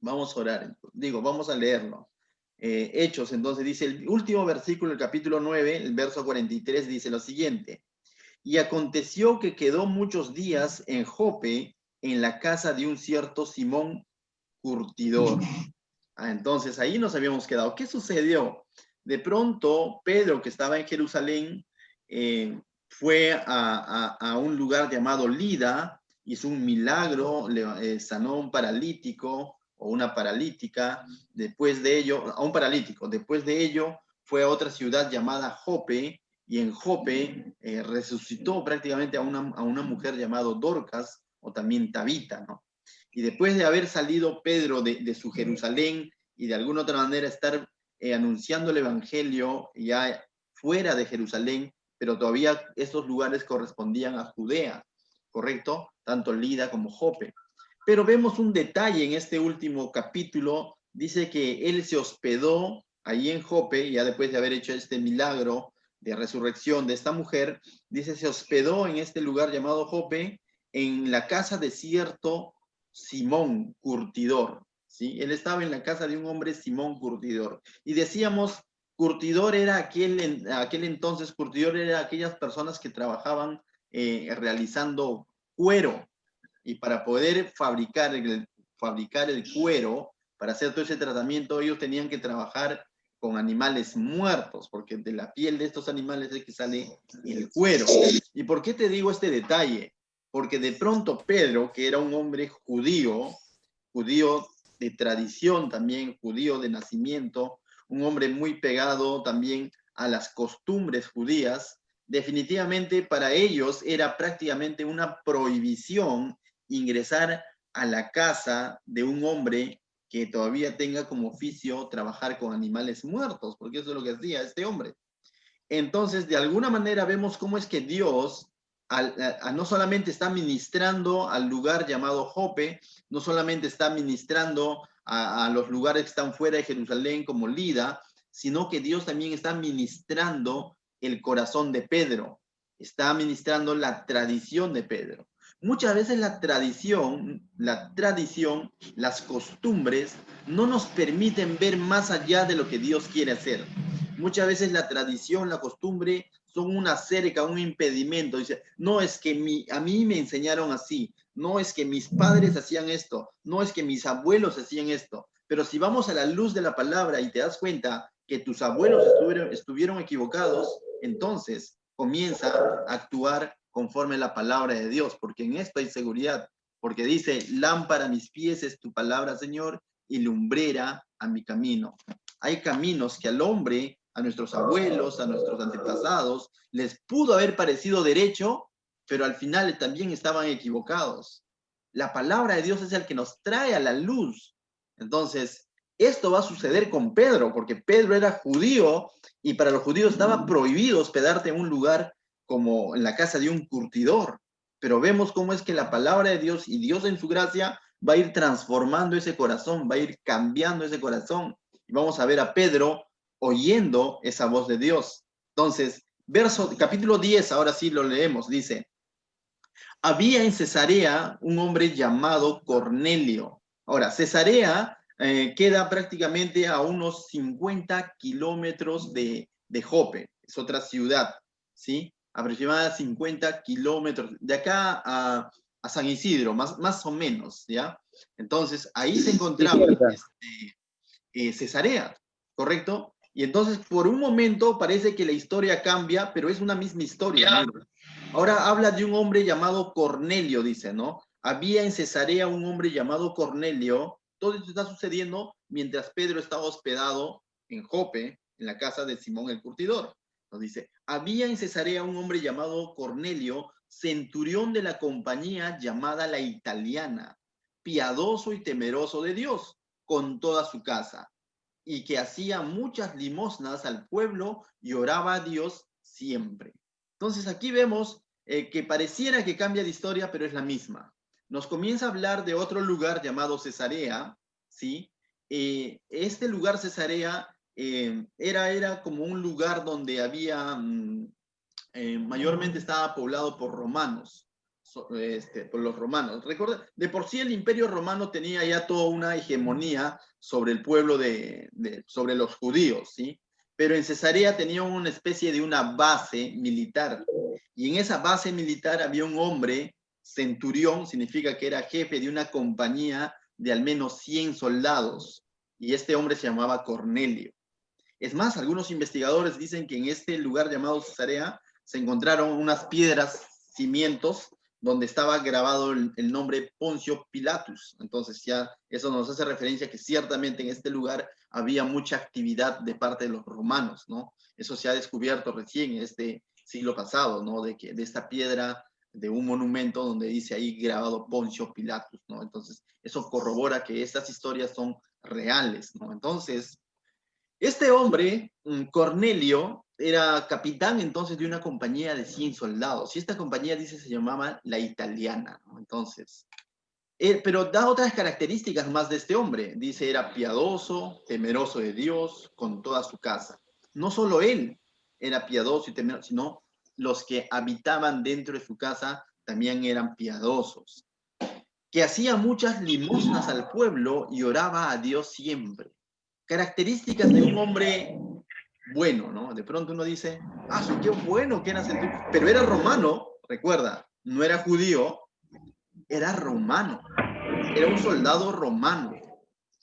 Vamos a orar, digo, vamos a leerlo. Hechos, entonces dice, el último versículo del capítulo 9, el verso 43, dice lo siguiente. Y aconteció que quedó muchos días en Jope, en la casa de un cierto Simón curtidor. Entonces ahí nos habíamos quedado. ¿Qué sucedió? De pronto, Pedro, que estaba en Jerusalén, fue a un lugar llamado Lida, hizo un milagro, sanó a un paralítico o una paralítica. Después de ello, a un paralítico. Después de ello, fue a otra ciudad llamada Jope, y en Jope resucitó prácticamente a una mujer llamada Dorcas, o también Tabita, ¿no? Y después de haber salido Pedro de su Jerusalén y de alguna otra manera estar anunciando el Evangelio ya fuera de Jerusalén, pero todavía estos lugares correspondían a Judea, ¿correcto? Tanto Lida como Jope. Pero vemos un detalle en este último capítulo, dice que él se hospedó ahí en Jope, ya después de haber hecho este milagro de resurrección de esta mujer, dice, se hospedó en este lugar llamado Jope, en la casa de cierto Simón Curtidor, ¿sí? Él estaba en la casa de un hombre Simón Curtidor. Y decíamos, curtidor era aquel entonces, curtidor era aquellas personas que trabajaban realizando cuero. Y para poder fabricar el cuero, para hacer todo ese tratamiento, ellos tenían que trabajar con animales muertos, porque de la piel de estos animales es que sale el cuero. ¿Y por qué te digo este detalle? Porque de pronto Pedro, que era un hombre judío, judío de tradición también, judío de nacimiento, un hombre muy pegado también a las costumbres judías, definitivamente para ellos era prácticamente una prohibición ingresar a la casa de un hombre que todavía tenga como oficio trabajar con animales muertos, porque eso es lo que hacía este hombre. Entonces, de alguna manera vemos cómo es que Dios no solamente está ministrando al lugar llamado Jope, no solamente está ministrando a los lugares que están fuera de Jerusalén como Lida, sino que Dios también está ministrando el corazón de Pedro, está ministrando la tradición de Pedro. Muchas veces la tradición, las costumbres, no nos permiten ver más allá de lo que Dios quiere hacer. Muchas veces la tradición, la costumbre son una cerca, un impedimento. Dice, no es que a mí me enseñaron así, no es que mis padres hacían esto, no es que mis abuelos hacían esto. Pero si vamos a la luz de la palabra y te das cuenta que tus abuelos estuvieron equivocados, entonces comienza a actuar conforme a la palabra de Dios, porque en esto hay seguridad, porque dice, lámpara a mis pies es tu palabra, Señor, y lumbrera a mi camino. Hay caminos que al hombre, a nuestros abuelos, a nuestros antepasados, les pudo haber parecido derecho, pero al final también estaban equivocados. La palabra de Dios es el que nos trae a la luz. Entonces, esto va a suceder con Pedro, porque Pedro era judío y para los judíos estaba prohibido hospedarte en un lugar como en la casa de un curtidor. Pero vemos cómo es que la palabra de Dios y Dios en su gracia va a ir transformando ese corazón, va a ir cambiando ese corazón. Y vamos a ver a Pedro oyendo esa voz de Dios. Entonces, capítulo 10, ahora sí lo leemos, dice, había en Cesarea un hombre llamado Cornelio. Ahora, Cesarea queda prácticamente a unos 50 kilómetros de Jope, es otra ciudad, ¿sí? Aproximadamente 50 kilómetros, de acá San Isidro, más o menos, ¿ya? Entonces, ahí se Sí, encontraba cerca. Cesarea, ¿correcto? Y entonces, por un momento, parece que la historia cambia, pero es una misma historia, mira. Ahora habla de un hombre llamado Cornelio, dice, ¿no? Había en Cesarea un hombre llamado Cornelio. Todo esto está sucediendo mientras Pedro estaba hospedado en Jope, en la casa de Simón el Curtidor. Nos dice, había en Cesarea un hombre llamado Cornelio, centurión de la compañía llamada la Italiana, piadoso y temeroso de Dios, con toda su casa, y que hacía muchas limosnas al pueblo y oraba a Dios siempre. Entonces aquí vemos que pareciera que cambia de historia, pero es la misma. Nos comienza a hablar de otro lugar llamado Cesarea, ¿sí? Este lugar Cesarea era como un lugar donde había, mayormente estaba poblado por romanos, por los romanos. Recuerda, de por sí el Imperio Romano tenía ya toda una hegemonía sobre el pueblo sobre los judíos, ¿sí? Pero en Cesarea tenía una especie de una base militar. Y en esa base militar había un hombre, centurión, significa que era jefe de una compañía de al menos 100 soldados. Y este hombre se llamaba Cornelio. Es más, algunos investigadores dicen que en este lugar llamado Cesarea se encontraron unas piedras, cimientos, donde estaba grabado el nombre Poncio Pilatus. Entonces ya eso nos hace referencia a que ciertamente en este lugar había mucha actividad de parte de los romanos, ¿no? Eso se ha descubierto recién en este siglo pasado, ¿no? De esta piedra, de un monumento donde dice ahí grabado Poncio Pilatus, ¿no? Entonces eso corrobora que estas historias son reales, ¿no? Entonces, este hombre, Cornelio, era capitán entonces de una compañía de 100 soldados. Y esta compañía, dice, se llamaba la Italiana, ¿no? Entonces, pero da otras características más de este hombre. Dice, era piadoso, temeroso de Dios, con toda su casa. No solo él era piadoso y temeroso, sino los que habitaban dentro de su casa también eran piadosos. Que hacía muchas limosnas al pueblo y oraba a Dios siempre. Características de un hombre bueno, ¿no? De pronto uno dice, ah, qué bueno que era centurión, pero era romano, recuerda, no era judío, era romano, era un soldado romano.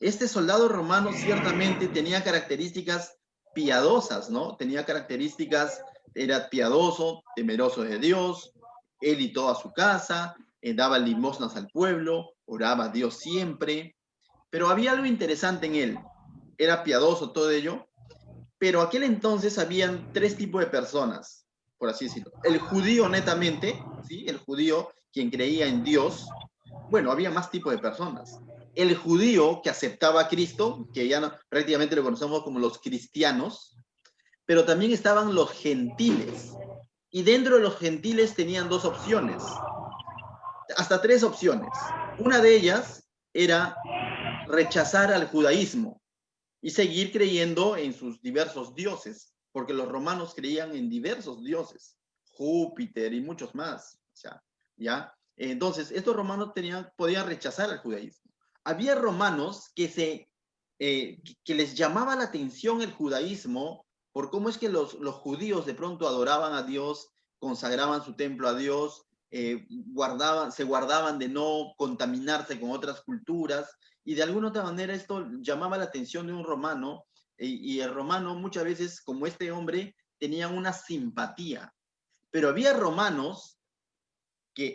Este soldado romano ciertamente tenía características piadosas, ¿no? Tenía características, era piadoso, temeroso de Dios, él y toda su casa, daba limosnas al pueblo, oraba a Dios siempre, pero había algo interesante en él, era piadoso todo ello, pero aquel entonces habían tres tipos de personas, por así decirlo. El judío netamente, ¿sí? El judío quien creía en Dios. Bueno, había más tipos de personas. El judío que aceptaba a Cristo, que ya no, prácticamente lo conocemos como los cristianos, pero también estaban los gentiles. Y dentro de los gentiles tenían dos opciones, hasta tres opciones. Una de ellas era rechazar al judaísmo y seguir creyendo en sus diversos dioses, porque los romanos creían en diversos dioses, Júpiter y muchos más. O sea, ¿ya? Entonces, estos romanos podían rechazar al judaísmo. Había romanos que les llamaba la atención el judaísmo por cómo es que los judíos de pronto adoraban a Dios, consagraban su templo a Dios, se guardaban de no contaminarse con otras culturas, y de alguna otra manera esto llamaba la atención de un romano, y el romano muchas veces, como este hombre, tenía una simpatía. Pero había romanos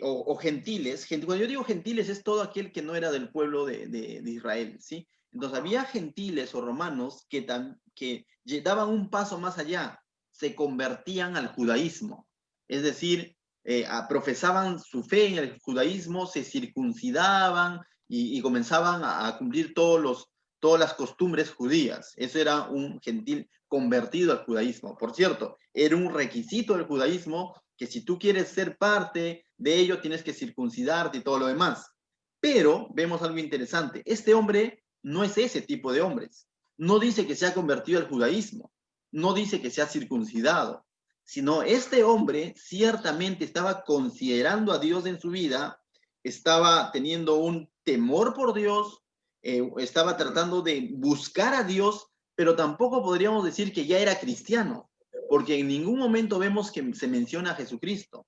o gentiles, cuando yo digo gentiles es todo aquel que no era del pueblo de Israel, ¿sí? Entonces había gentiles o romanos que daban un paso más allá, se convertían al judaísmo, es decir, profesaban su fe en el judaísmo, se circuncidaban y comenzaban a cumplir todas las costumbres judías. Eso era un gentil convertido al judaísmo. Por cierto, era un requisito del judaísmo que si tú quieres ser parte de ello, tienes que circuncidarte y todo lo demás. Pero vemos algo interesante. Este hombre no es ese tipo de hombres. No dice que se ha convertido al judaísmo. No dice que se ha circuncidado. Sino este hombre ciertamente estaba considerando a Dios en su vida, estaba teniendo un temor por Dios, estaba tratando de buscar a Dios, pero tampoco podríamos decir que ya era cristiano, porque en ningún momento vemos que se menciona a Jesucristo.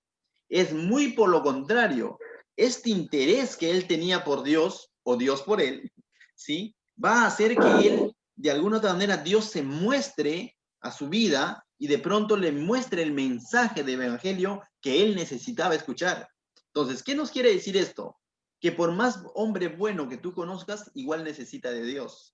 Es muy por lo contrario, este interés que él tenía por Dios, o Dios por él, ¿sí? Va a hacer que él, de alguna otra manera, Dios se muestre a su vida y de pronto le muestre el mensaje del evangelio que él necesitaba escuchar. Entonces, ¿qué nos quiere decir esto? Que por más hombre bueno que tú conozcas, igual necesita de Dios,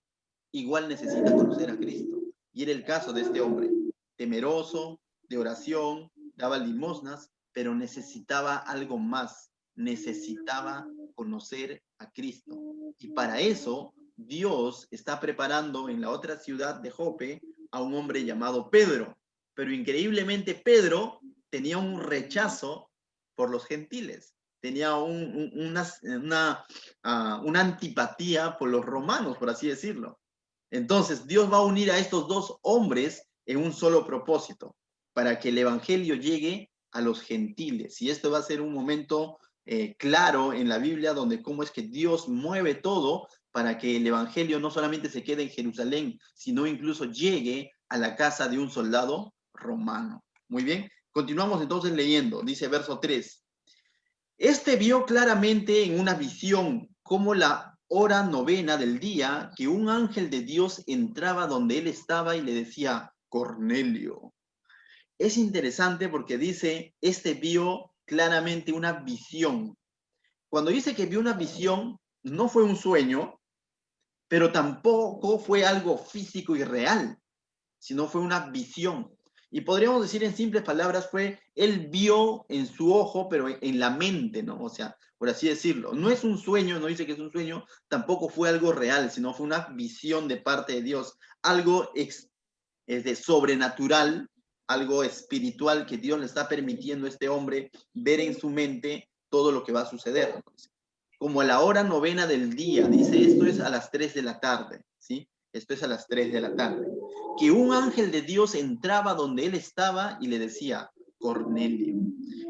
igual necesita conocer a Cristo. Y era el caso de este hombre, temeroso, de oración, daba limosnas, pero necesitaba algo más, necesitaba conocer a Cristo. Y para eso Dios está preparando en la otra ciudad de Jope a un hombre llamado Pedro. Pero increíblemente Pedro tenía un rechazo por los gentiles, tenía una antipatía por los romanos, por así decirlo. Entonces Dios va a unir a estos dos hombres en un solo propósito, para que el evangelio llegue a los gentiles. Y esto va a ser un momento claro en la Biblia donde cómo es que Dios mueve todo para que el evangelio no solamente se quede en Jerusalén, sino incluso llegue a la casa de un soldado romano. Muy bien, continuamos entonces leyendo, dice verso 3. Este vio claramente en una visión como la hora novena del día que un ángel de Dios entraba donde él estaba y le decía, Cornelio. Es interesante porque dice, este vio claramente una visión. Cuando dice que vio una visión, no fue un sueño, pero tampoco fue algo físico y real, sino fue una visión. Y podríamos decir en simples palabras, él vio en su ojo, pero en la mente, ¿no? O sea, por así decirlo. No es un sueño, no dice que es un sueño, tampoco fue algo real, sino fue una visión de parte de Dios, algo de sobrenatural, algo espiritual que Dios le está permitiendo a este hombre ver en su mente todo lo que va a suceder. Como a la hora novena del día, dice, esto es a las 3 de la tarde, ¿sí? Esto es a las 3 de la tarde. Que un ángel de Dios entraba donde él estaba y le decía, Cornelio.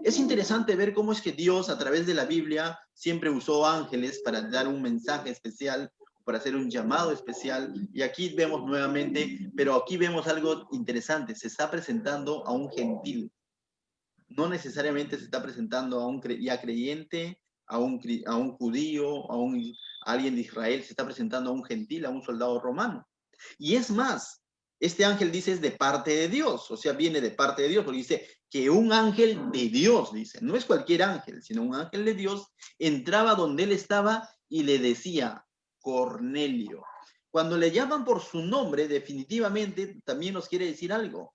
Es interesante ver cómo es que Dios a través de la Biblia siempre usó ángeles para dar un mensaje especial, para hacer un llamado especial. Y aquí vemos nuevamente, pero aquí vemos algo interesante, se está presentando a un gentil. No necesariamente se está presentando a un ya creyente, a un judío, a alguien de Israel, se está presentando a un gentil, a un soldado romano. Y es más, este ángel dice es de parte de Dios, o sea, viene de parte de Dios, porque dice que un ángel de Dios, dice, no es cualquier ángel, sino un ángel de Dios, entraba donde él estaba y le decía, Cornelio. Cuando le llaman por su nombre, definitivamente también nos quiere decir algo.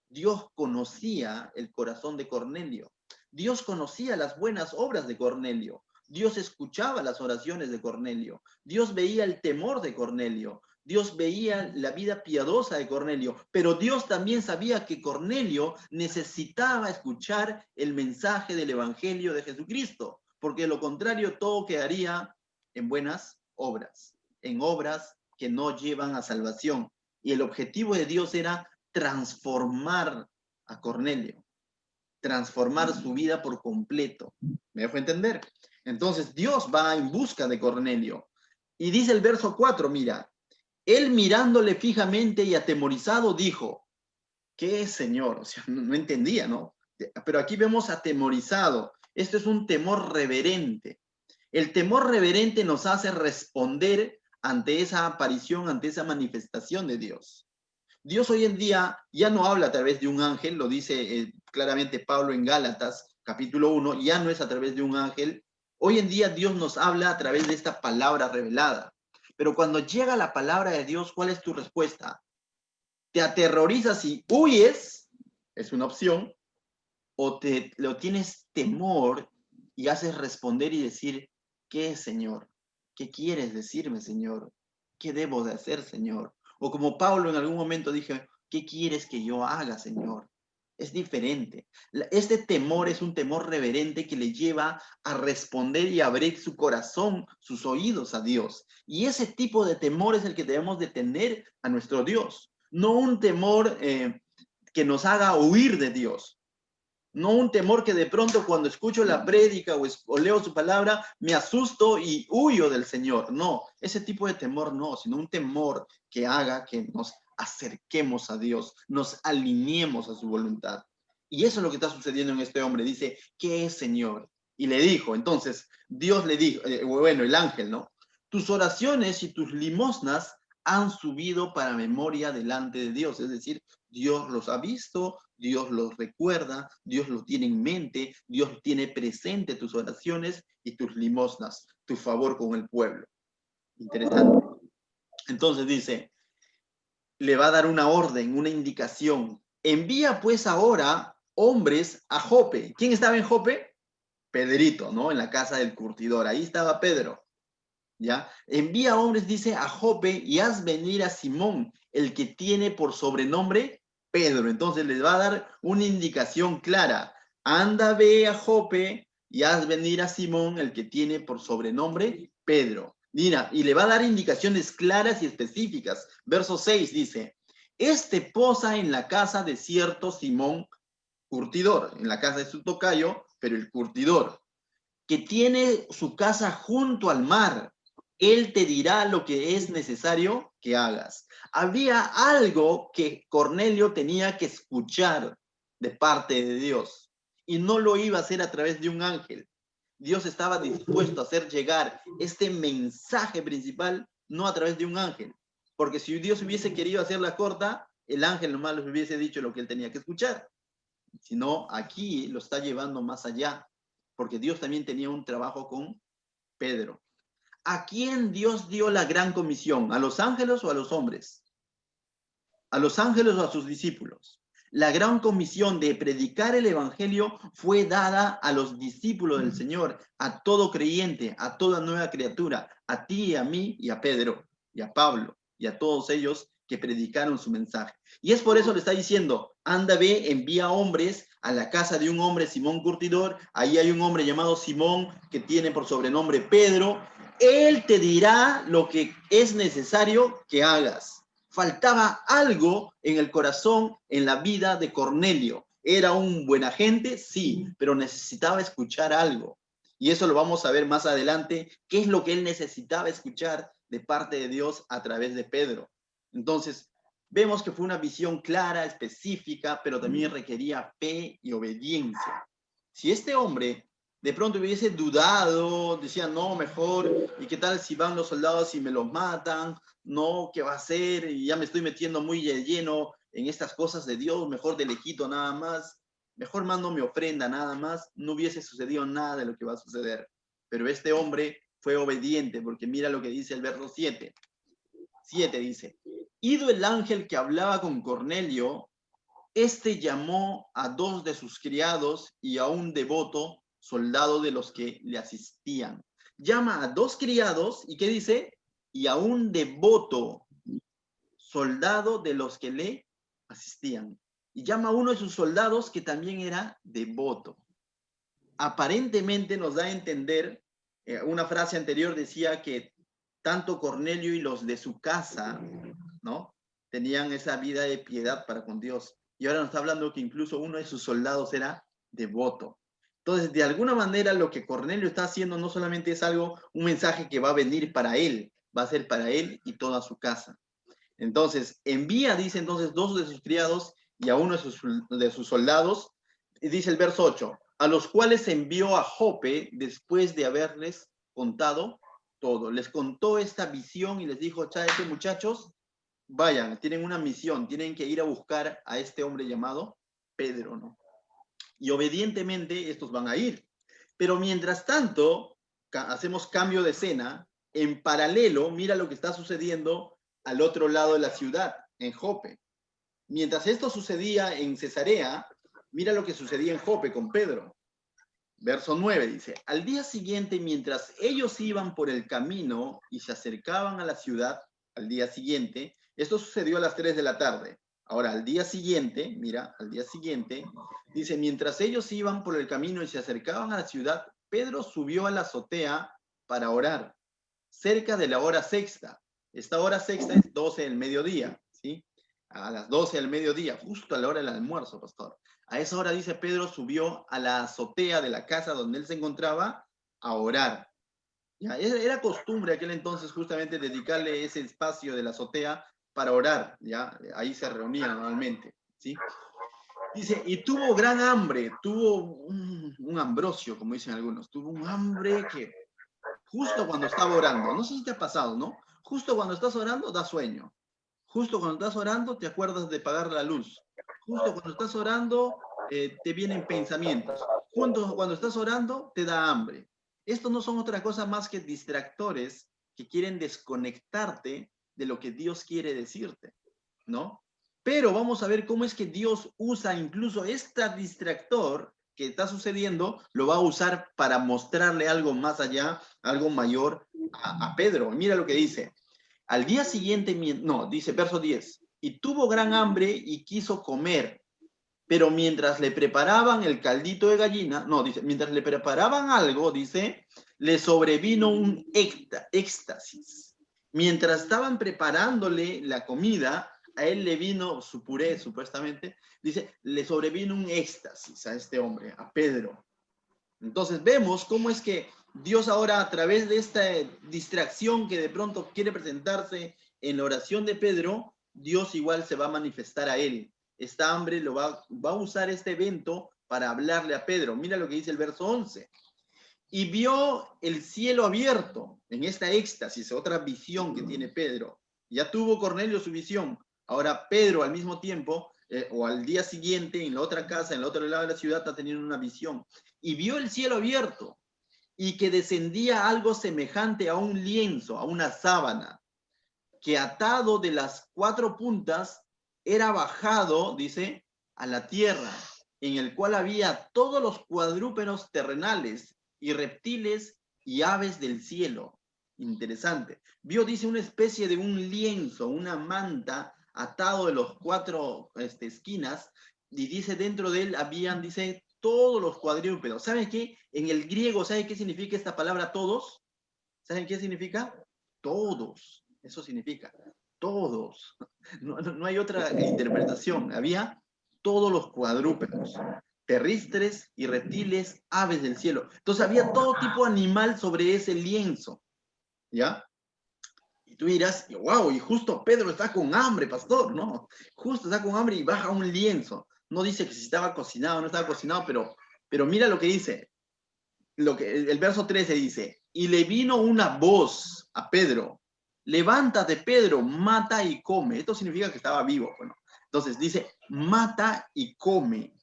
Dios conocía el corazón de Cornelio. Dios conocía las buenas obras de Cornelio. Dios escuchaba las oraciones de Cornelio. Dios veía el temor de Cornelio. Dios veía la vida piadosa de Cornelio. Pero Dios también sabía que Cornelio necesitaba escuchar el mensaje del Evangelio de Jesucristo, porque de lo contrario todo quedaría en buenas obras, en obras que no llevan a salvación. Y el objetivo de Dios era transformar a Cornelio, transformar su vida por completo. ¿Me dejo entender? Entonces Dios va en busca de Cornelio. Y dice el verso 4, mira, él mirándole fijamente y atemorizado dijo, ¿qué es, Señor? O sea, no entendía, ¿no? Pero aquí vemos atemorizado. Esto es un temor reverente. El temor reverente nos hace responder ante esa aparición, ante esa manifestación de Dios. Dios hoy en día ya no habla a través de un ángel, lo dice claramente Pablo en Gálatas, capítulo 1, ya no es a través de un ángel. Hoy en día Dios nos habla a través de esta palabra revelada. Pero cuando llega la palabra de Dios, ¿cuál es tu respuesta? ¿Te aterrorizas y huyes? Es una opción. ¿O lo tienes temor y haces responder y decir, ¿qué es, Señor? ¿Qué quieres decirme, Señor? ¿Qué debo de hacer, Señor? O como Pablo en algún momento dije, ¿qué quieres que yo haga, Señor? Es diferente. Este temor es un temor reverente que le lleva a responder y abrir su corazón, sus oídos a Dios. Y ese tipo de temor es el que debemos de tener a nuestro Dios. No un temor que nos haga huir de Dios. No un temor que de pronto cuando escucho la prédica o leo su palabra me asusto y huyo del Señor. No, ese tipo de temor no, sino un temor que haga que nos acerquemos a Dios, nos alineemos a su voluntad. Y eso es lo que está sucediendo en este hombre. Dice, ¿qué es, Señor? Y le dijo, entonces, Dios le dijo, bueno, el ángel, ¿no? Tus oraciones y tus limosnas han subido para memoria delante de Dios. Es decir, Dios los ha visto, Dios los recuerda, Dios los tiene en mente, Dios tiene presente tus oraciones y tus limosnas, tu favor con el pueblo. Interesante. Entonces dice, le va a dar una orden, una indicación. Envía pues ahora hombres a Jope. ¿Quién estaba en Jope? Pedrito, ¿no? En la casa del curtidor. Ahí estaba Pedro. ¿Ya? Envía hombres, dice, a Jope y haz venir a Simón, el que tiene por sobrenombre Pedro. Entonces les va a dar una indicación clara. Anda, ve a Jope y haz venir a Simón, el que tiene por sobrenombre Pedro. Mira, y le va a dar indicaciones claras y específicas. Verso 6 dice, este posa en la casa de cierto Simón curtidor, en la casa de su tocayo, pero el curtidor. que tiene su casa junto al mar. Él te dirá lo que es necesario que hagas. Había algo que Cornelio tenía que escuchar de parte de Dios y no lo iba a hacer a través de un ángel. Dios estaba dispuesto a hacer llegar este mensaje principal no a través de un ángel, porque si Dios hubiese querido hacerla corta, el ángel nomás les hubiese dicho lo que él tenía que escuchar. Sino aquí lo está llevando más allá, porque Dios también tenía un trabajo con Pedro. ¿A quién Dios dio la gran comisión? ¿A los ángeles o a los hombres? ¿A los ángeles o a sus discípulos? La gran comisión de predicar el evangelio fue dada a los discípulos del Señor, a todo creyente, a toda nueva criatura, a ti y a mí y a Pedro y a Pablo y a todos ellos que predicaron su mensaje. Y es por eso le está diciendo, anda, ve, envía hombres a la casa de un hombre, Simón Curtidor. Ahí hay un hombre llamado Simón que tiene por sobrenombre Pedro. Él te dirá lo que es necesario que hagas. Faltaba algo en el corazón, en la vida de Cornelio. ¿Era un buen agente? Sí, pero necesitaba escuchar algo. Y eso lo vamos a ver más adelante, qué es lo que él necesitaba escuchar de parte de Dios a través de Pedro. Entonces, vemos que fue una visión clara, específica, pero también requería fe y obediencia. Si este hombre de pronto hubiese dudado, decía, no, mejor, ¿y qué tal si van los soldados y me los matan? No, ¿qué va a hacer? Y ya me estoy metiendo muy lleno en estas cosas de Dios, mejor de lejito nada más, mejor mando mi ofrenda nada más, no hubiese sucedido nada de lo que va a suceder. Pero este hombre fue obediente, porque mira lo que dice el verso 7. 7 dice, ido el ángel que hablaba con Cornelio, este llamó a 2 de sus criados y a un devoto soldado de los que le asistían. Llama a 2 criados y ¿qué dice? Y a un devoto soldado de los que le asistían. Y llama a uno de sus soldados que también era devoto. Aparentemente nos da a entender, una frase anterior decía que tanto Cornelio y los de su casa, ¿no? Tenían esa vida de piedad para con Dios. Y ahora nos está hablando que incluso uno de sus soldados era devoto. Entonces, de alguna manera, lo que Cornelio está haciendo no solamente es algo, un mensaje que va a venir para él, va a ser para él y toda su casa. Entonces, envía, dice entonces, 2 de sus criados y a uno de sus soldados, y dice el verso 8, a los cuales envió a Jope después de haberles contado todo. Les contó esta visión y les dijo, cháete muchachos, vayan, tienen una misión, tienen que ir a buscar a este hombre llamado Pedro, ¿no? Y obedientemente estos van a ir. Pero mientras tanto, hacemos cambio de escena, en paralelo, mira lo que está sucediendo al otro lado de la ciudad, en Jope. Mientras esto sucedía en Cesarea, mira lo que sucedía en Jope con Pedro. Verso 9 dice, al día siguiente, mientras ellos iban por el camino y se acercaban a la ciudad, al día siguiente, esto sucedió a las 3 de la tarde. Ahora, al día siguiente, mira, al día siguiente, dice, mientras ellos iban por el camino y se acercaban a la ciudad, Pedro subió a la azotea para orar, cerca de la hora sexta. Esta hora sexta es 12 del mediodía, ¿sí? A las 12 del mediodía, justo a la hora del almuerzo, pastor. A esa hora, dice Pedro, subió a la azotea de la casa donde él se encontraba a orar. ¿Ya? Era costumbre aquel entonces justamente dedicarle ese espacio de la azotea para orar, ¿ya? Ahí se reunían normalmente, ¿sí? Dice, y tuvo gran hambre, tuvo un ambrosio, como dicen algunos, tuvo un hambre que justo cuando estaba orando, no sé si te ha pasado, ¿no? Justo cuando estás orando, da sueño. Justo cuando estás orando, te acuerdas de apagar la luz. Justo cuando estás orando, te vienen pensamientos. Justo cuando estás orando, te da hambre. Estos no son otra cosa más que distractores que quieren desconectarte de lo que Dios quiere decirte, ¿no? Pero vamos a ver cómo es que Dios usa incluso este distractor que está sucediendo, lo va a usar para mostrarle algo más allá, algo mayor a Pedro. Mira lo que dice. Al día siguiente, no, dice verso 10, y tuvo gran hambre y quiso comer, pero mientras le preparaban el caldito de gallina, no, dice, mientras le preparaban algo, dice, le sobrevino un éxtasis. Mientras estaban preparándole la comida, a él le vino su puré, supuestamente, dice, le sobrevino un éxtasis a este hombre, a Pedro. Entonces vemos cómo es que Dios ahora, a través de esta distracción que de pronto quiere presentarse en la oración de Pedro, Dios igual se va a manifestar a él. Esta hambre va a usar este evento para hablarle a Pedro. Mira lo que dice el verso 11. Y vio el cielo abierto en esta éxtasis, otra visión que tiene Pedro. Ya tuvo Cornelio su visión. Ahora Pedro al mismo tiempo, o al día siguiente, en la otra casa, en el otro lado de la ciudad, está teniendo una visión. Y vio el cielo abierto y que descendía algo semejante a un lienzo, a una sábana, que atado de las cuatro puntas era bajado, dice, a la tierra, en el cual había todos los cuadrúpedos terrenales y reptiles y aves del cielo. Interesante. Vio, dice, una especie de un lienzo, una manta atado de los cuatro esquinas, y dice, dentro de él habían, dice, todos los cuadrúpedos. ¿Saben qué? En el griego, ¿saben qué significa esta palabra todos? ¿Saben qué significa? Todos. Eso significa todos. No hay otra interpretación. Había todos los cuadrúpedos, terrestres y reptiles, aves del cielo. Entonces había todo tipo de animal sobre ese lienzo. ¿Ya? Y tú dirás, wow, y justo Pedro está con hambre, pastor, ¿no? Justo está con hambre y baja un lienzo. No dice que si estaba cocinado o no estaba cocinado, pero mira lo que dice. El verso 13 dice, y le vino una voz a Pedro, levántate Pedro, mata y come. Esto significa que estaba vivo. Bueno, entonces dice, mata y come.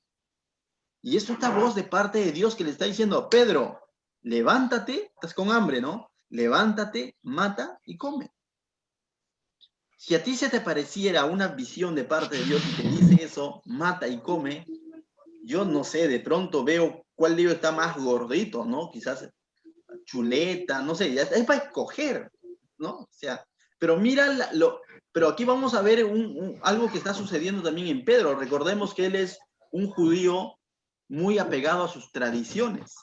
Y es esta voz de parte de Dios que le está diciendo, Pedro, levántate, estás con hambre, ¿no? Levántate, mata y come. Si a ti se te pareciera una visión de parte de Dios y te dice eso, mata y come, yo no sé, de pronto veo cuál libro está más gordito, ¿no? Quizás chuleta, no sé, es para escoger, ¿no? O sea, pero mira, pero aquí vamos a ver algo que está sucediendo también en Pedro. Recordemos que él es un judío muy apegado a sus tradiciones.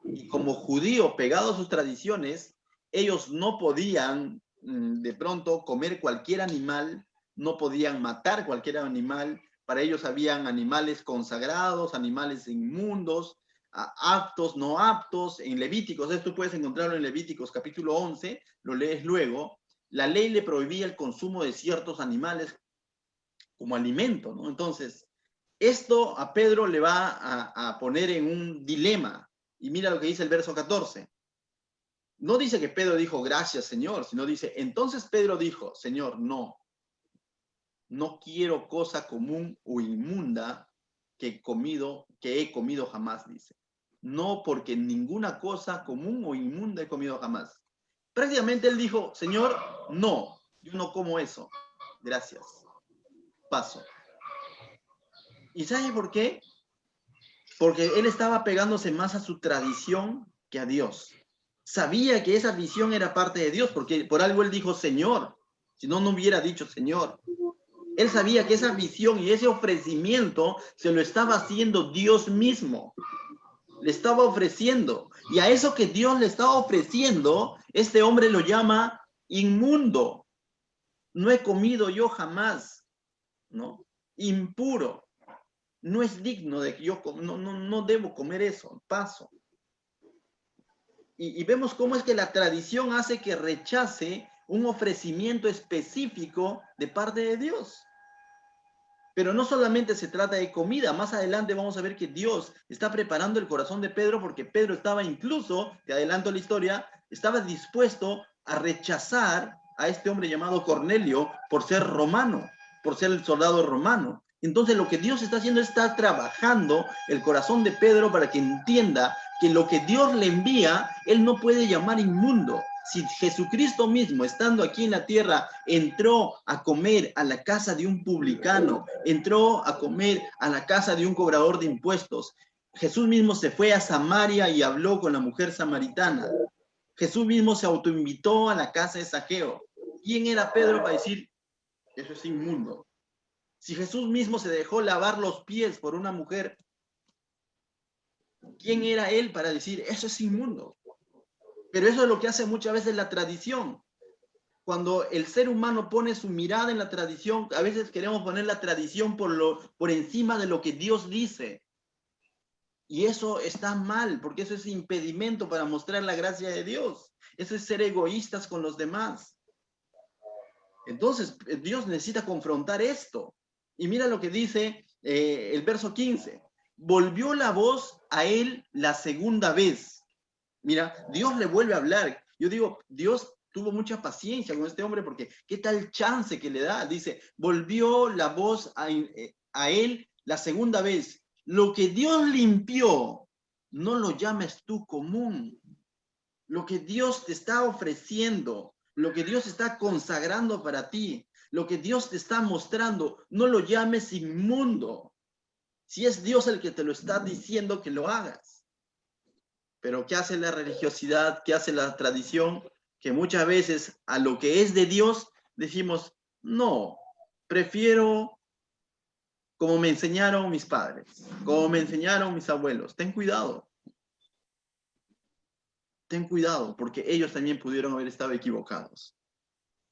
Y como judío pegado a sus tradiciones, ellos no podían de pronto comer cualquier animal, no podían matar cualquier animal. Para ellos habían animales consagrados, animales inmundos, aptos, no aptos, en Levíticos, esto puedes encontrarlo en Levíticos capítulo 11, lo lees luego, la ley le prohibía el consumo de ciertos animales como alimento, ¿no? Entonces, esto a Pedro le va a poner en un dilema, y mira lo que dice el verso 14. No dice que Pedro dijo, gracias Señor, sino dice, entonces Pedro dijo, Señor, no quiero cosa común o inmunda que he comido jamás, dice. No, porque ninguna cosa común o inmunda he comido jamás. Prácticamente él dijo, Señor, no, yo no como eso. Gracias. Paso. ¿Y sabe por qué? Porque él estaba pegándose más a su tradición que a Dios. Sabía que esa visión era parte de Dios, porque por algo él dijo, Señor. Si no, no hubiera dicho Señor. Él sabía que esa visión y ese ofrecimiento se lo estaba haciendo Dios mismo. Le estaba ofreciendo. Y a eso que Dios le estaba ofreciendo, este hombre lo llama inmundo. No he comido yo jamás, ¿no? Impuro. No es digno de que yo no debo comer eso. Paso. Y vemos cómo es que la tradición hace que rechace un ofrecimiento específico de parte de Dios. Pero no solamente se trata de comida, más adelante vamos a ver que Dios está preparando el corazón de Pedro porque Pedro estaba incluso, te adelanto la historia, estaba dispuesto a rechazar a este hombre llamado Cornelio por ser romano, por ser el soldado romano. Entonces lo que Dios está haciendo es estar trabajando el corazón de Pedro para que entienda que lo que Dios le envía, él no puede llamar inmundo. Si Jesucristo mismo, estando aquí en la tierra, entró a comer a la casa de un publicano, entró a comer a la casa de un cobrador de impuestos, Jesús mismo se fue a Samaria y habló con la mujer samaritana. Jesús mismo se autoinvitó a la casa de Zaqueo. ¿Quién era Pedro para decir, eso es inmundo? Si Jesús mismo se dejó lavar los pies por una mujer, ¿quién era él para decir, eso es inmundo? Pero eso es lo que hace muchas veces la tradición. Cuando el ser humano pone su mirada en la tradición, a veces queremos poner la tradición por encima de lo que Dios dice. Y eso está mal, porque eso es impedimento para mostrar la gracia de Dios. Eso es ser egoístas con los demás. Entonces, Dios necesita confrontar esto. Y mira lo que dice el verso 15. Volvió la voz a él la segunda vez. Mira, Dios le vuelve a hablar. Yo digo, Dios tuvo mucha paciencia con este hombre porque qué tal chance que le da. Dice, volvió la voz a él la segunda vez. Lo que Dios limpió, no lo llames tú común. Lo que Dios te está ofreciendo, lo que Dios está consagrando para ti, lo que Dios te está mostrando, no lo llames inmundo. Si es Dios el que te lo está diciendo que lo hagas. Pero ¿qué hace la religiosidad? ¿Qué hace la tradición? Que muchas veces a lo que es de Dios decimos, no, prefiero como me enseñaron mis padres, como me enseñaron mis abuelos. Ten cuidado. Ten cuidado, porque ellos también pudieron haber estado equivocados.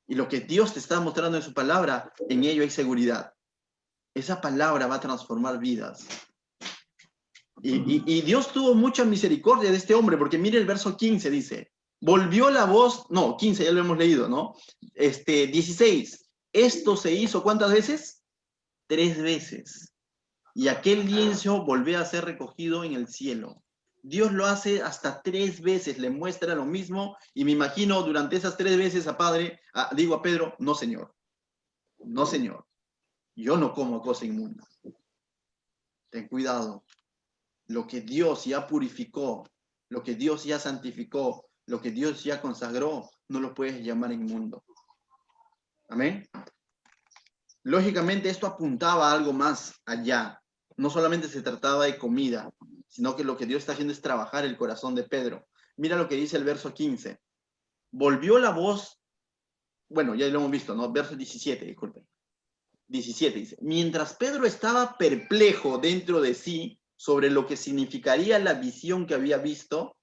Y lo que Dios te está mostrando en su palabra, en ello hay seguridad. Esa palabra va a transformar vidas. Y Dios tuvo mucha misericordia de este hombre, porque mire el verso 15, dice, volvió la voz, no, 15 ya lo hemos leído, ¿no? 16, esto se hizo, ¿cuántas veces? 3 veces. Y aquel lienzo volvió a ser recogido en el cielo. Dios lo hace hasta 3 veces, le muestra lo mismo, y me imagino durante esas 3 veces a Pedro, no señor, no señor, yo no como cosa inmunda. Ten cuidado, lo que Dios ya purificó, lo que Dios ya santificó, lo que Dios ya consagró, no lo puedes llamar inmundo. Amén. Lógicamente esto apuntaba a algo más allá. No solamente se trataba de comida, sino que lo que Dios está haciendo es trabajar el corazón de Pedro. Mira lo que dice el verso 15. Volvió la voz, bueno, ya lo hemos visto, ¿no? Verso 17, disculpen. 17 dice, mientras Pedro estaba perplejo dentro de sí sobre lo que significaría la visión que había visto,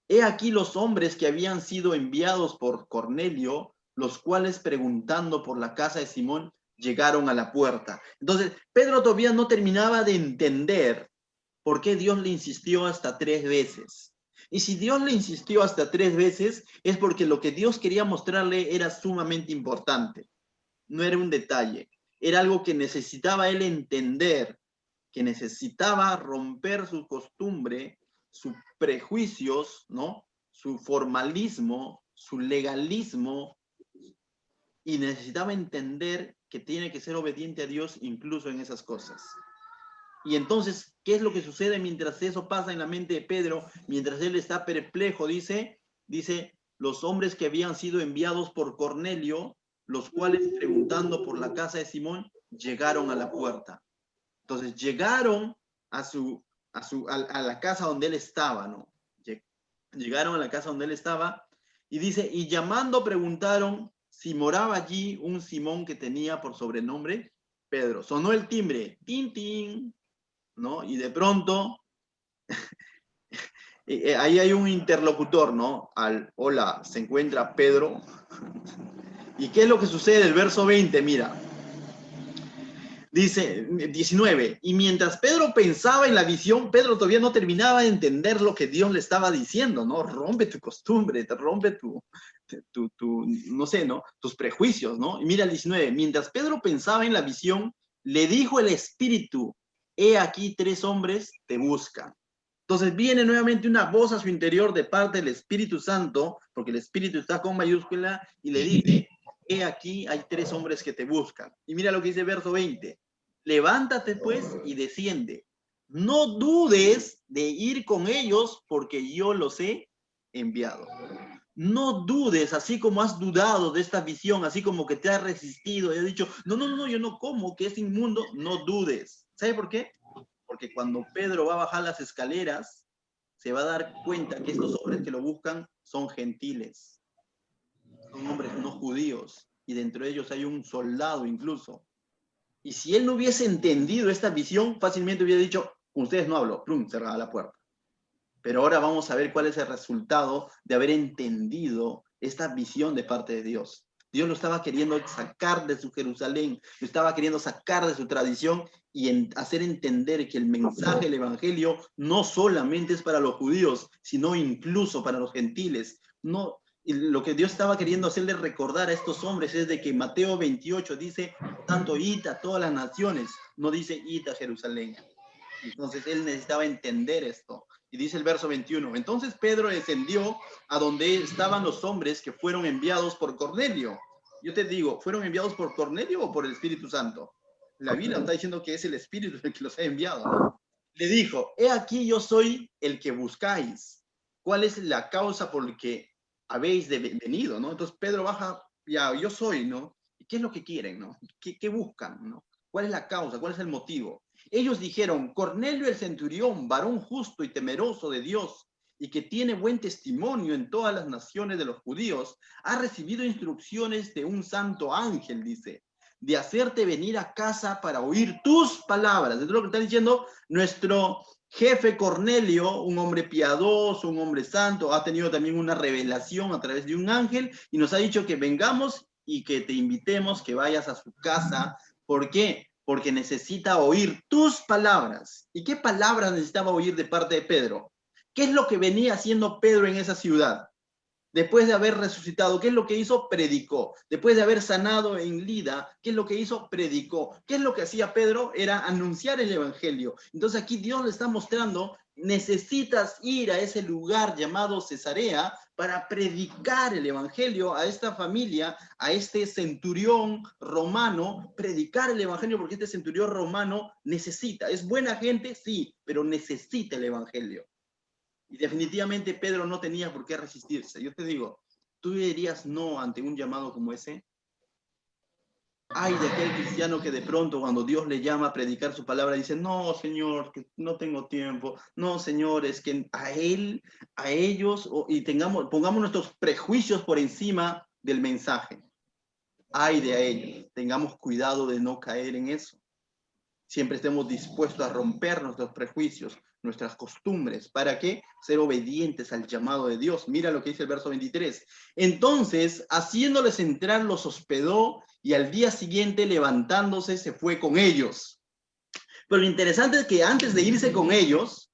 he aquí los hombres que habían sido enviados por Cornelio, los cuales preguntando por la casa de Simón, llegaron a la puerta. Entonces, Pedro todavía no terminaba de entender por qué Dios le insistió hasta 3 veces. Y si Dios le insistió hasta 3 veces, es porque lo que Dios quería mostrarle era sumamente importante. No era un detalle. Era algo que necesitaba él entender, que necesitaba romper su costumbre, sus prejuicios, ¿no? Su formalismo, su legalismo, y necesitaba entender que tiene que ser obediente a Dios incluso en esas cosas. Y entonces, ¿qué es lo que sucede mientras eso pasa en la mente de Pedro? Mientras él está perplejo, dice, los hombres que habían sido enviados por Cornelio, los cuales preguntando por la casa de Simón, llegaron a la puerta. Entonces llegaron a la casa donde él estaba, ¿no? Llegaron a la casa donde él estaba y dice, y llamando preguntaron si moraba allí un Simón que tenía por sobrenombre Pedro. Sonó el timbre, tin, tin, ¿no? Y de pronto, ahí hay un interlocutor, ¿no? Hola, se encuentra Pedro. ¿Y qué es lo que sucede? El verso 20, mira. Dice 19, y mientras Pedro pensaba en la visión, Pedro todavía no terminaba de entender lo que Dios le estaba diciendo, ¿no? Rompe tu costumbre, rompe no sé, ¿no? Tus prejuicios, ¿no? Y mira el 19, mientras Pedro pensaba en la visión, le dijo el Espíritu, he aquí 3 hombres te buscan. Entonces viene nuevamente una voz a su interior de parte del Espíritu Santo, porque el Espíritu está con mayúscula, y le dice, he aquí hay 3 hombres que te buscan. Y mira lo que dice el verso 20. Levántate pues y desciende. No dudes de ir con ellos porque yo los he enviado. No dudes, así como has dudado de esta visión, así como que te has resistido y has dicho, no, yo no como, que es inmundo. No dudes. ¿Sabe por qué? Porque cuando Pedro va a bajar las escaleras, se va a dar cuenta que estos hombres que lo buscan son gentiles, son hombres no judíos, y dentro de ellos hay un soldado incluso. Y si él no hubiese entendido esta visión, fácilmente hubiera dicho, ustedes no hablo, plum, cerrada la puerta. Pero ahora vamos a ver cuál es el resultado de haber entendido esta visión de parte de Dios. Dios lo estaba queriendo sacar de su Jerusalén, lo estaba queriendo sacar de su tradición y hacer entender que el mensaje del Evangelio no solamente es para los judíos, sino incluso para los gentiles. No, y lo que Dios estaba queriendo hacerle recordar a estos hombres es de que Mateo 28 dice, tanto id a todas las naciones, no dice id a Jerusalén. Entonces él necesitaba entender esto. Y dice el verso 21, entonces Pedro descendió a donde estaban los hombres que fueron enviados por Cornelio. Yo te digo, ¿fueron enviados por Cornelio o por el Espíritu Santo? La Biblia está diciendo que es el Espíritu el que los ha enviado, ¿no? Le dijo, he aquí yo soy el que buscáis. ¿Cuál es la causa por la que habéis venido, ¿no? Entonces Pedro baja, ya, yo soy, ¿no? ¿Qué es lo que quieren, ¿no? ¿Qué buscan, ¿no? ¿Cuál es la causa? ¿Cuál es el motivo? Ellos dijeron, Cornelio el centurión, varón justo y temeroso de Dios, y que tiene buen testimonio en todas las naciones de los judíos, ha recibido instrucciones de un santo ángel, dice, de hacerte venir a casa para oír tus palabras. Es lo que está diciendo nuestro jefe Cornelio, un hombre piadoso, un hombre santo, ha tenido también una revelación a través de un ángel y nos ha dicho que vengamos y que te invitemos, que vayas a su casa. ¿Por qué? Porque necesita oír tus palabras. ¿Y qué palabras necesitaba oír de parte de Pedro? ¿Qué es lo que venía haciendo Pedro en esa ciudad? Después de haber resucitado, ¿qué es lo que hizo? Predicó. Después de haber sanado en Lida, ¿qué es lo que hizo? Predicó. ¿Qué es lo que hacía Pedro? Era anunciar el evangelio. Entonces aquí Dios le está mostrando, necesitas ir a ese lugar llamado Cesarea para predicar el evangelio a esta familia, a este centurión romano, predicar el evangelio porque este centurión romano necesita. ¿Es buena gente? Sí, pero necesita el evangelio. Y definitivamente Pedro no tenía por qué resistirse. Yo te digo, ¿tú dirías no ante un llamado como ese? Ay de aquel cristiano que de pronto cuando Dios le llama a predicar su palabra dice, no, Señor, que no tengo tiempo. No, Señor, es que a él, a ellos, y pongamos nuestros prejuicios por encima del mensaje. Ay de ellos. Tengamos cuidado de no caer en eso. Siempre estemos dispuestos a romper nuestros prejuicios, nuestras costumbres. ¿Para qué? Ser obedientes al llamado de Dios. Mira lo que dice el verso 23. Entonces, haciéndoles entrar, los hospedó y al día siguiente, levantándose, se fue con ellos. Pero lo interesante es que antes de irse con ellos,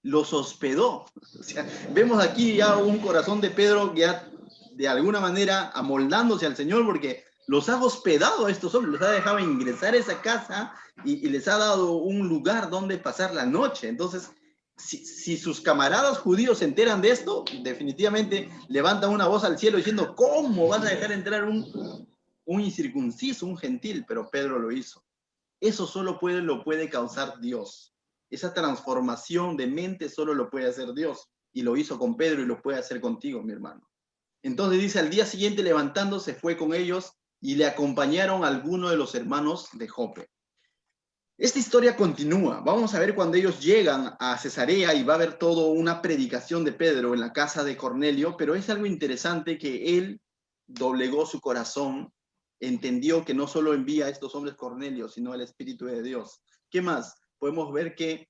los hospedó. O sea, vemos aquí ya un corazón de Pedro ya de alguna manera amoldándose al Señor porque los ha hospedado a estos hombres, los ha dejado ingresar a esa casa y les ha dado un lugar donde pasar la noche. Entonces, si sus camaradas judíos se enteran de esto, definitivamente levantan una voz al cielo diciendo, ¿cómo vas a dejar entrar un incircunciso, un gentil? Pero Pedro lo hizo. Eso solo lo puede causar Dios. Esa transformación de mente solo lo puede hacer Dios. Y lo hizo con Pedro y lo puede hacer contigo, mi hermano. Entonces dice, al día siguiente levantándose fue con ellos y le acompañaron algunos de los hermanos de Jope. Esta historia continúa. Vamos a ver cuando ellos llegan a Cesarea y va a haber toda una predicación de Pedro en la casa de Cornelio, pero es algo interesante que él doblegó su corazón, entendió que no solo envía a estos hombres Cornelio, sino el Espíritu de Dios. ¿Qué más? Podemos ver que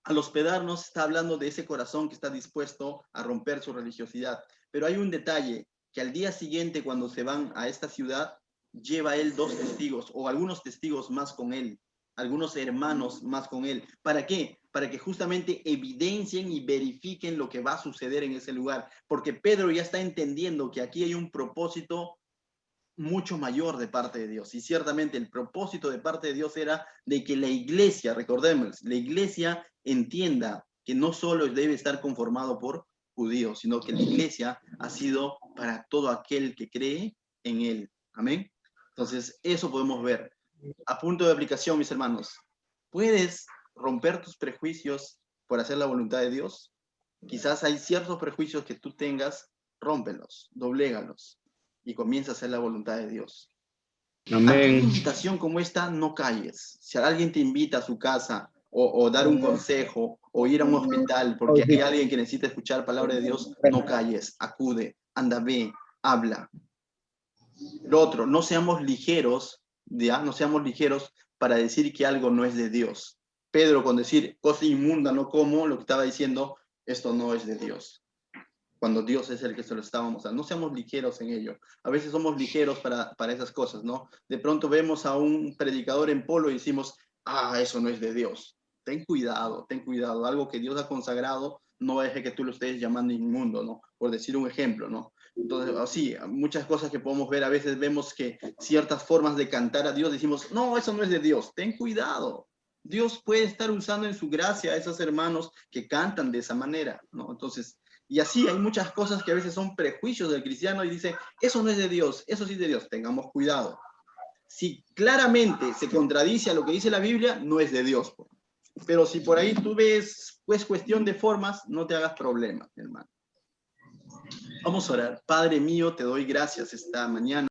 al hospedarnos está hablando de ese corazón que está dispuesto a romper su religiosidad. Pero hay un detalle, que al día siguiente cuando se van a esta ciudad, lleva él 2 testigos o algunos testigos más con él, algunos hermanos más con él. ¿Para qué? Para que justamente evidencien y verifiquen lo que va a suceder en ese lugar. Porque Pedro ya está entendiendo que aquí hay un propósito mucho mayor de parte de Dios. Y ciertamente el propósito de parte de Dios era de que la iglesia, recordemos, la iglesia entienda que no solo debe estar conformado por judíos, sino que la iglesia ha sido para todo aquel que cree en él. Amén. Entonces, eso podemos ver. A punto de aplicación, mis hermanos, ¿puedes romper tus prejuicios por hacer la voluntad de Dios? Quizás hay ciertos prejuicios que tú tengas, rómpelos, doblégalos y comienza a hacer la voluntad de Dios. Amén. Ante una invitación como esta, no calles. Si alguien te invita a su casa o dar un consejo o ir a un hospital porque hay alguien que necesita escuchar palabra de Dios, no calles, acude, anda, ve, habla. Lo otro, no seamos ligeros, ¿ya? No seamos ligeros para decir que algo no es de Dios. Pedro con decir cosa inmunda no como, lo que estaba diciendo, esto no es de Dios. cuando Dios es el que se lo estábamos dando. No seamos ligeros en ello. A veces somos ligeros para esas cosas, ¿no? De pronto vemos a un predicador en polo y decimos, eso no es de Dios. Ten cuidado, ten cuidado. Algo que Dios ha consagrado, no deje que tú lo estés llamando inmundo, ¿no? Por decir un ejemplo, ¿no? Entonces, así, muchas cosas que podemos ver, a veces vemos que ciertas formas de cantar a Dios, decimos, no, eso no es de Dios. Ten cuidado. Dios puede estar usando en su gracia a esos hermanos que cantan de esa manera, ¿no? Entonces, y así hay muchas cosas que a veces son prejuicios del cristiano y dice, eso no es de Dios, eso sí es de Dios, tengamos cuidado. Si claramente se contradice a lo que dice la Biblia, no es de Dios. Pero si por ahí tú ves, pues cuestión de formas, no te hagas problemas, hermano. Vamos a orar. Padre mío, te doy gracias esta mañana.